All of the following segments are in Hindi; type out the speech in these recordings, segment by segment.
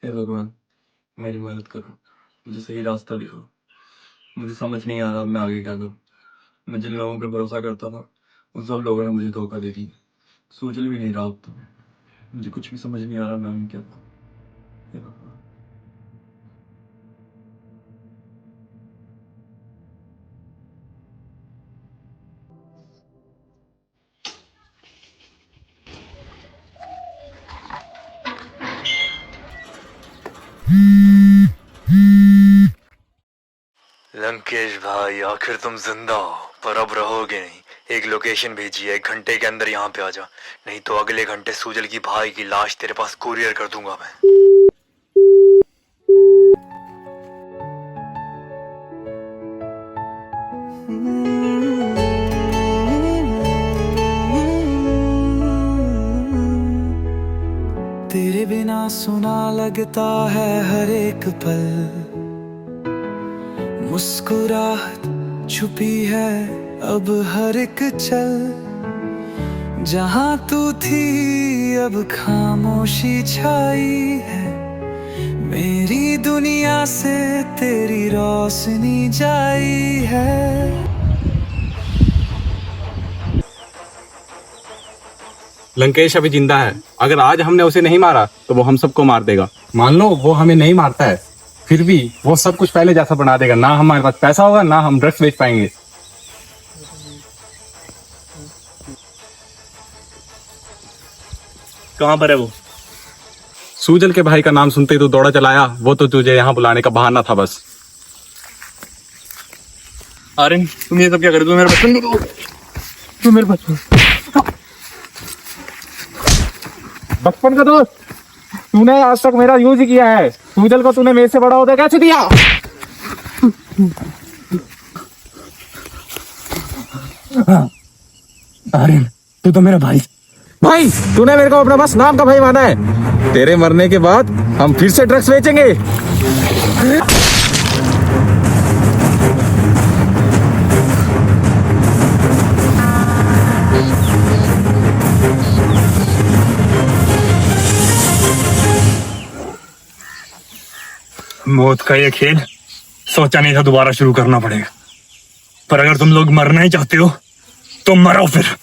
हे भगवान, मेरी मदद करो, मुझे सही रास्ता दिखाओ। मुझे समझ नहीं आ रहा मैं आगे क्या करूँ। मैं जिन लोगों पे भरोसा करता था उन सब लोगों ने मुझे धोखा दे दिया। सोच भी नहीं रहा अब तो। मुझे कुछ भी समझ नहीं आ रहा मैं क्या करूँ। हे भगवान। लंकेश भाई, आखिर तुम जिंदा हो, पर अब रहोगे नहीं। एक लोकेशन भेजी है, 1 घंटे के अंदर यहाँ पे आ जा, नहीं तो अगले घंटे सूजल की भाई की लाश तेरे पास कुरियर कर दूंगा मैं। तेरे बिना सुना लगता है हर एक पल, मुस्कुराहट छुपी है अब हर एक चल। जहाँ तू थी अब खामोशी छाई है, मेरी दुनिया से तेरी रोशनी जाई है। लंकेश अभी जिंदा है। अगर आज हमने उसे नहीं मारा तो वो हम सबको मार देगा। मान लो वो हमें नहीं मारता है, फिर भी वो सब कुछ पहले जैसा बना देगा। ना हमारे पास पैसा होगा, ना हम ड्रग्स बेच पाएंगे। कहाँ पर है वो? सूजल के भाई का नाम सुनते ही तू दौड़ा चलाया। वो तो तुझे यहाँ बुलाने का बहाना था बस। आर्यन, तुम ये सब क्या कर रहे हो? मेरे बचपन को तू मेरे बचपन का दोस्त तूने आज तक मेरा यूज ही किया है। सूजल को तूने मेरे से बड़ा होता कैसे दिया? आर्यन, तू तो मेरा भाई तूने मेरे को अपना बस नाम का भाई माना है। तेरे मरने के बाद हम फिर से ड्रग्स बेचेंगे। मौत का ये खेल सोचा नहीं था दोबारा शुरू करना पड़ेगा, पर अगर तुम लोग मरना ही चाहते हो तो मरो फिर।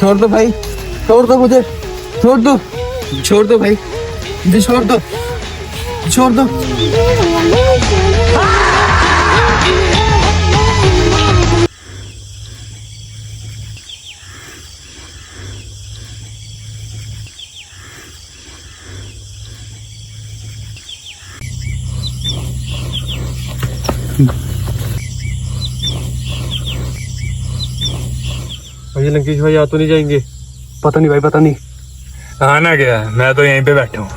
छोड़ दो भाई, छोड़ दो मुझे, छोड़ दो, छोड़ दो भाई, मुझे छोड़ दो, छोड़ दो। भाई लंकेश भाई आ तो नहीं जाएंगे? पता नहीं भाई, पता नहीं। आना क्या, मैं तो यहीं पे बैठा हूँ।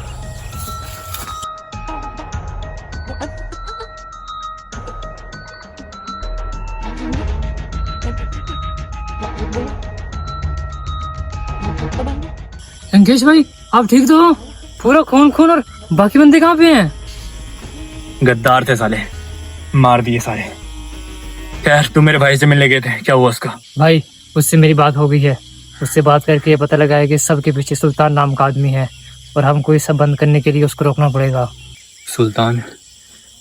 लंकेश भाई, आप ठीक तो हो? पूरा खून खून, और बाकी बंदे कहाँ पे हैं? गद्दार थे साले, मार दिए सारे। खैर, तुम मेरे भाई से मिलने गए थे, क्या हुआ उसका? भाई, उससे मेरी बात हो गई है। उससे बात करके ये पता लगा है कि सबके पीछे सुल्तान नाम का आदमी है, और हमको ये सब बंद करने के लिए उसको रोकना पड़ेगा। सुल्तान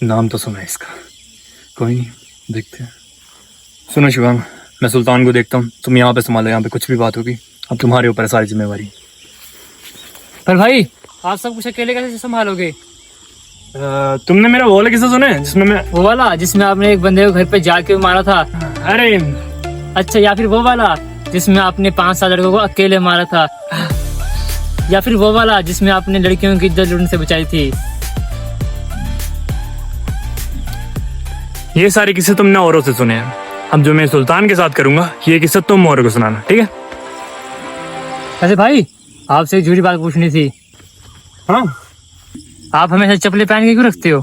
नाम तो सुना है इसका, कोई नहीं, देखते हैं। सुनो शिवम, मैं सुल्तान को देखता हूँ, तुम यहाँ पे संभालो, यहाँ पे कुछ भी बात होगी अब तुम्हारे ऊपर है सारी जिम्मेवारी। पर भाई आप सब कुछ अकेले कैसे संभालोगे? तुमने मेरा वो वाला किस्सा सुना है जिसमें मैं, वो वाला जिसमें आपने एक बंदे को घर पे जाके मारा था? अरे अच्छा, या फिर वो वाला जिसमें आपने 5 साल लड़कों को अकेले मारा था? या फिर वो वाला जिसमें आपने लड़कियों की इज्जत लूटने से बचाई थी? ये सारे किस्से तुमने औरों से सुने हैं, अब जो मैं सुल्तान के साथ करूंगा ये किस्सा तुम औरों को सुनाना, ठीक है? वैसे भाई आपसे एक झूठी बात पूछनी थी। हाँ आप हमेशा चप्पलें पहन के क्यों रखते हो?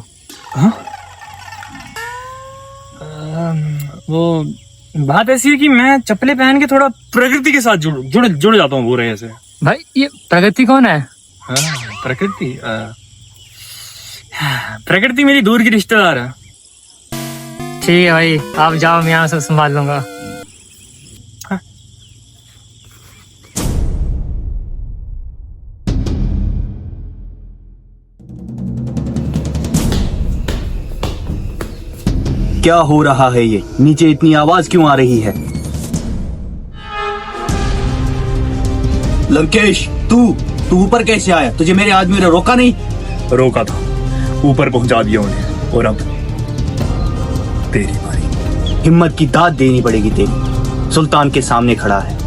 वो बात ऐसी है कि मैं चप्पलें पहन के थोड़ा प्रकृति के साथ जुड़ जाता हूँ, वो रहे ऐसे। भाई ये प्रगति कौन है? प्रकृति प्रकृति मेरी दूर की रिश्तेदार है। ठीक है भाई, आप जाओ, मैं यहाँ सब संभाल लूंगा। क्या हो रहा है ये? नीचे इतनी आवाज क्यों आ रही है? लंकेश, तू ऊपर कैसे आया? तुझे मेरे आदमी ने रोका नहीं? रोका था, ऊपर पहुंचा दिया उन्हें, और अब तेरी बारी। हिम्मत की दाद देनी पड़ेगी तेरी। सुल्तान के सामने खड़ा है,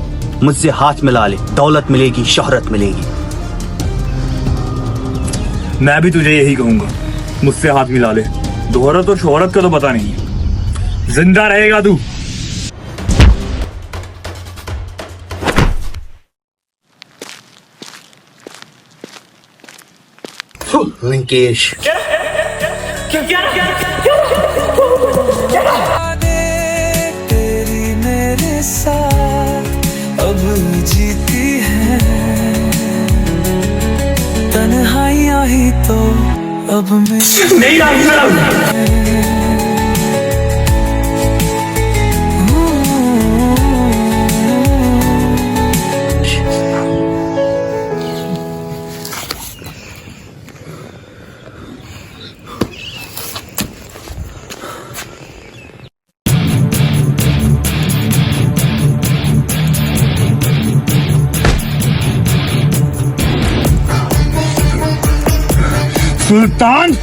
मुझसे हाथ मिला ले, दौलत मिलेगी, शोहरत मिलेगी। मैं भी तुझे यही कहूंगा, मुझसे हाथ मिला ले, दोहरत और शोहरत का तो पता नहीं, जिंदा रहेगा तू। लंकेश, तेरी मेरे साथ अब जीती है, तन्हाइयां ही तो अब नहीं सुल्तान,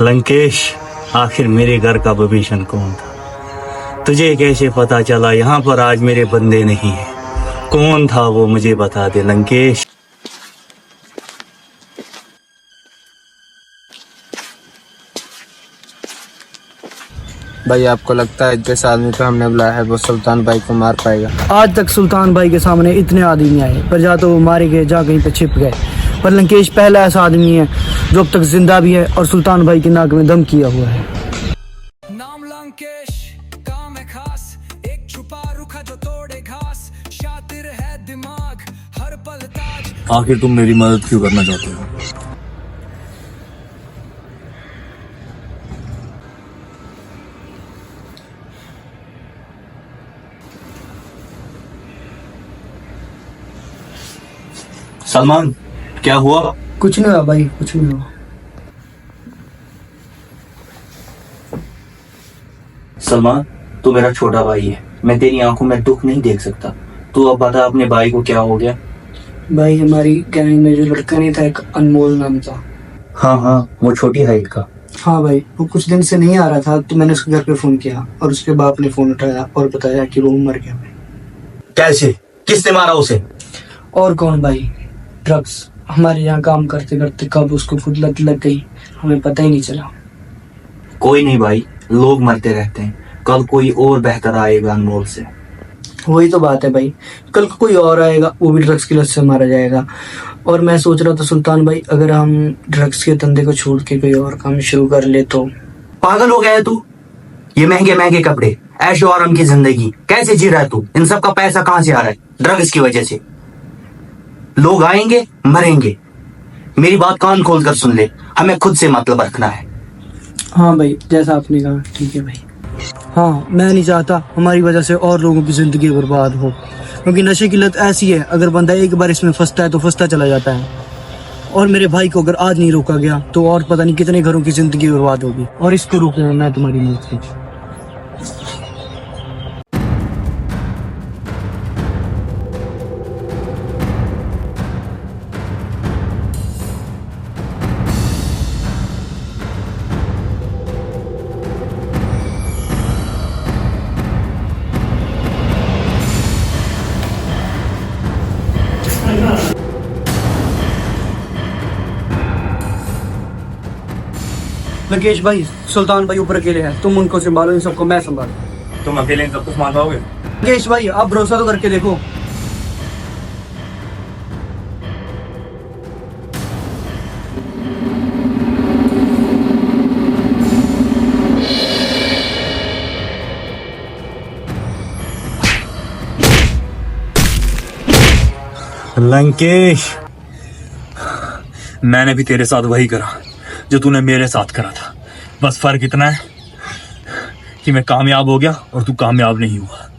लंकेश, आखिर मेरे घर का विभीषण कौन था? तुझे कैसे पता चला यहाँ पर आज मेरे बंदे नहीं है? कौन था वो, मुझे बता दे लंकेश। भाई आपको लगता है जिस आदमी को हमने बुलाया है वो सुल्तान भाई को मार पाएगा? आज तक सुल्तान भाई के सामने इतने आदमी नहीं आए, पर जा तो वो मारे गए, जा कहीं पे छिप गए। पर लंकेश पहला ऐसा आदमी है जो अब तक जिंदा भी है और सुल्तान भाई की नाक में दम किया हुआ है। नाम लंकेश, काम है खास, एक छुपा रुखा जो तोड़े घास, शातिर है दिमाग, हर पल ताज। आखिर तुम मेरी मदद क्यों करना चाहते हो? सलमान, क्या हुआ? कुछ नहीं हुआ भाई, कुछ नहीं हुआ। सलमान, तू मेरा छोटा भाई है, मैं तेरी आंखों में दुख नहीं देख सकता। तू अब बता अपने भाई को क्या हो गया? भाई हमारी गैंग में जो लड़का नहीं था, एक अनमोल नाम था। हाँ, वो छोटी हाइट का। हाँ भाई, वो कुछ दिन से नहीं आ रहा था, तो मैंने उसके घर पे फोन किया और उसके बाप ने फोन उठाया और बताया कि वो मर गया। कैसे? किसने मारा उसे? और कौन भाई? ड्रग्स। हमारे यहाँ काम करते करते कब उसको खुद लत लग गई हमें पता ही नहीं चला। कोई नहीं भाई, लोग मरते रहते हैं, कल कोई और बेहतर आएगा अनमोल से। वही तो बात है भाई, कल को कोई और आएगा वो भी ड्रग्स की लत से मारा जाएगा। और मैं सोच रहा था सुल्तान भाई, अगर हम ड्रग्स के धंधे को छोड़ के कोई और काम शुरू कर ले तो। पागल हो गया है तू? ये महंगे महंगे कपड़े, ऐशो आराम की जिंदगी कैसे जी रहा है तू? इन सब का पैसा कहाँ से आ रहा है? ड्रग्स की वजह से। लोग आएंगे मरेंगे। मेरी बात कान खोल कर सुन ले, हमें खुद से मतलब रखना है। हाँ भाई, जैसा आपने कहा ठीक है भाई। हाँ, मैं नहीं चाहता हमारी वजह से और लोगों की जिंदगी बर्बाद हो, क्योंकि नशे की लत ऐसी है, अगर बंदा एक बार इसमें फंसता है तो फंसता चला जाता है। और मेरे भाई को अगर आज नहीं रोका गया तो और पता नहीं कितने घरों की जिंदगी बर्बाद होगी। और इसको रोकने में मैं तुम्हारी मदद की। लंकेश भाई, सुल्तान भाई ऊपर अकेले हैं, तुम उनको संभालो, इन सबको मैं संभालू। तुम अकेले इन सब कुछ मान पाओगे? लंकेश भाई, आप भरोसा तो करके देखो। लंकेश, मैंने भी तेरे साथ वही करा जो तूने मेरे साथ करा था। बस फर्क इतना है कि मैं कामयाब हो गया और तू कामयाब नहीं हुआ।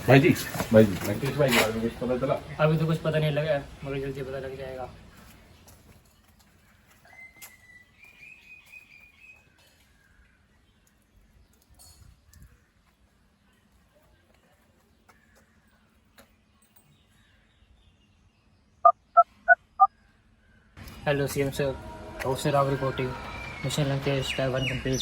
भाई जी लंकेश भाई के बारे में कुछ पता चला? अभी तो कुछ पता नहीं लगा है, मगर जल्दी पता लग जाएगा। Hello CM sir, officer Rao reporting. Mission Lankesh type 1 complete.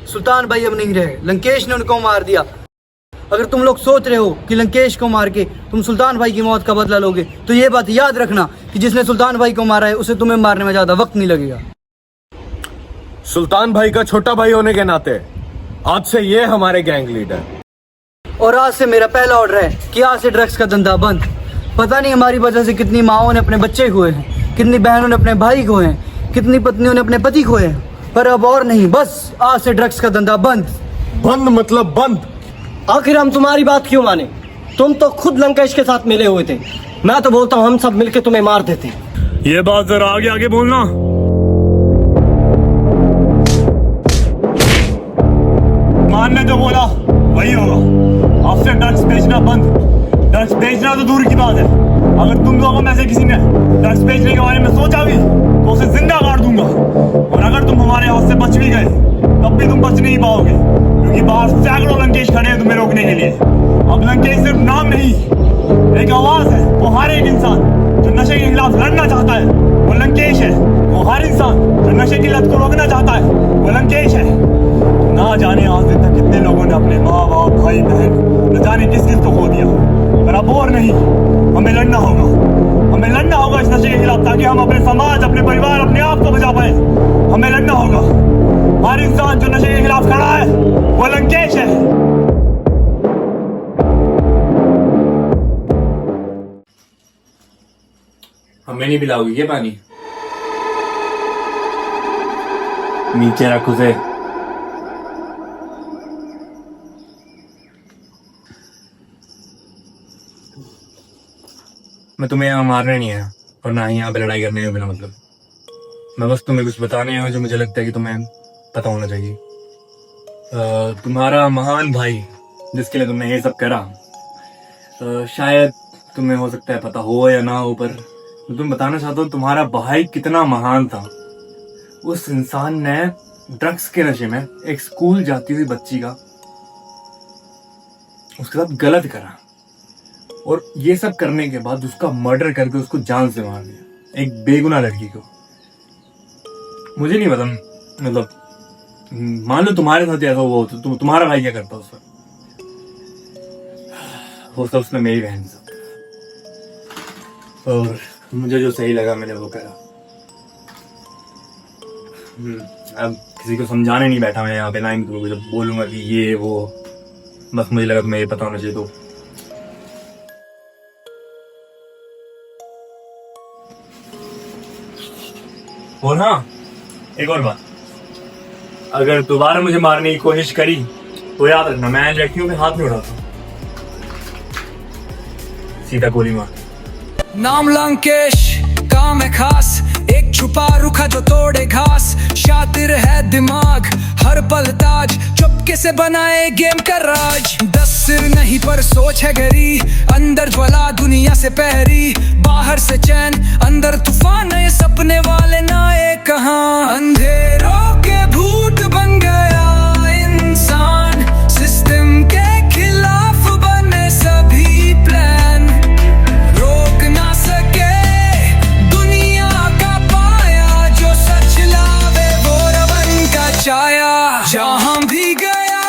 Sultan भाई अब नहीं रहे, लंकेश ने उनको मार दिया। अगर तुम लोग सोच रहे हो कि लंकेश को मार के तुम सुल्तान भाई की मौत का बदला लोगे, तो ये बात याद रखना कि जिसने सुल्तान भाई को मारा है उसे तुम्हें मारने में ज्यादा वक्त नहीं लगेगा। सुल्तान भाई का छोटा भाई होने के नाते आज से ये हमारे गैंग लीडर। और आज से मेरा पहला ऑर्डर है कि आज से ड्रग्स का धंधा बंद। पता नहीं हमारी वजह से कितनी माओं ने अपने बच्चे खोए हैं, कितनी बहनों ने अपने भाई खोए हैं, कितनी पत्नियों ने अपने पति खोए हैं, पर अब और नहीं, बस आज से ड्रग्स का धंधा बंद। बंद मतलब बंद। आखिर हम तुम्हारी बात क्यों माने? तुम तो खुद लंकेश के साथ मिले हुए थे। मैं तो बोलता हूँ हम सब मिलके तुम्हें मार देते। ये बात जरा आगे आगे बोलना। मान ने जो बोला वही होगा। आपसे ड्रग्स बेचना बंद। ड्रग्स बेचना तो दूर की बात है, अगर तुम लोगों में से किसी ने ड्रग्स बेचने के बारे में सोचा भी तो उसे जिंदा काट दूंगा। और अगर तुम हमारे हाथ से बच भी गए तब भी तुम बच नहीं पाओगे, क्योंकि बाहर सैकड़ों लंकेश खड़े हैं तुम्हें रोकने के लिए। अब लंकेश सिर्फ नाम नहीं, एक आवाज है। वो हर एक इंसान जो नशे के खिलाफ लड़ना चाहता है वो लंकेश है। वो हर इंसान जो नशे की लत को रोकना चाहता है वो लंकेश है। ना जाने आज दिन तक कितने लोगों ने अपने माँ बाप भाई बहन न जाने किस किस को खो दिया, पर अब और नहीं, हमें लड़ना होगा। हमें लड़ना होगा इस नशे के खिलाफ, ताकि हम अपने समाज, अपने परिवार, अपने आप को बचा पाए। हमें लड़ना होगा। हर इंसान जो नशे के खिलाफ खड़ा है वो लंकेश है। हमें नहीं पिलाओगी क्या पानी? नीचे रख उसे। मैं तुम्हें यहाँ मारने नहीं आया और ना ही यहाँ पे लड़ाई करने में बिना मतलब। मैं बस तुम्हें कुछ बताने आया हूँ जो मुझे लगता है कि तुम्हें पता होना चाहिए। तुम्हारा महान भाई जिसके लिए तुमने ये सब करा। शायद तुम्हें हो सकता है पता हो या ना हो, पर मैं तुम्हें बताना चाहता हूँ तुम्हारा भाई कितना महान था। उस इंसान ने ड्रग्स के नशे में एक स्कूल जाती हुई बच्ची का उसके साथ गलत करा, और ये सब करने के बाद उसका मर्डर करके उसको जान से मार दिया, एक बेगुनाह लड़की को। मुझे नहीं पता, मतलब मान लो तुम्हारे साथ ऐसा हुआ तो तुम्हारा भाई क्या करता उस वक्त? वो सब उसने मेरी बहन से, और मुझे जो सही लगा मैंने वो करा। अब किसी को समझाने नहीं बैठा मैं यहाँ पे, ना इनको जब बोलूंगा कि ये वो, बस मुझे लगा तुम्हें ये पता होना चाहिए। तो और हाँ, एक और बात, अगर दोबारा मुझे मारने की कोशिश करी तो याद रखना मैं लड़कियों पे हाथ नहीं उठाता, सीधा गोली मार। नाम लंकेश, काम है खास, एक छुपा रुखा जो तोड़े घास। शातिर है दिमाग, हर पल ताज, चुपके से बनाए गेम का राज। 10 सिर नहीं पर सोच है गहरी, अंदर ज्वाला दुनिया से पहरी। बाहर से चैन, अंदर तूफान, ये सपने वाले ना एक कहां। अंधेरों के भूत बन गया इंसान, सिस्टम के खिलाफ बने सभी प्लान। रोक ना सके दुनिया का पाया, जो सच लावे वो रवन का छाया। जहां भी गया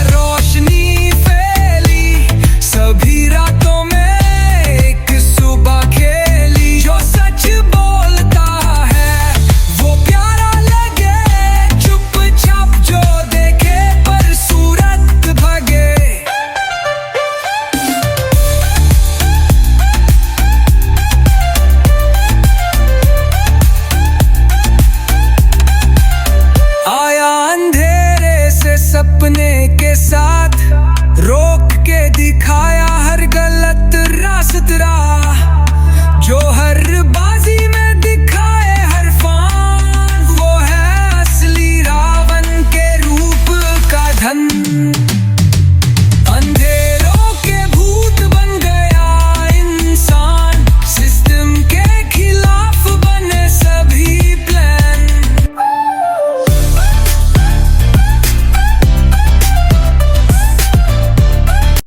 रोशनी फैली, सभी रातों में एक सुबह खेली। जो सच बोलता है वो प्यारा लगे, चुपचाप जो देखे पर सूरत भगे। आया अंधेरे से सपने के साथ, रोक के दिखाया हर गलत रास्ता। जो हर बार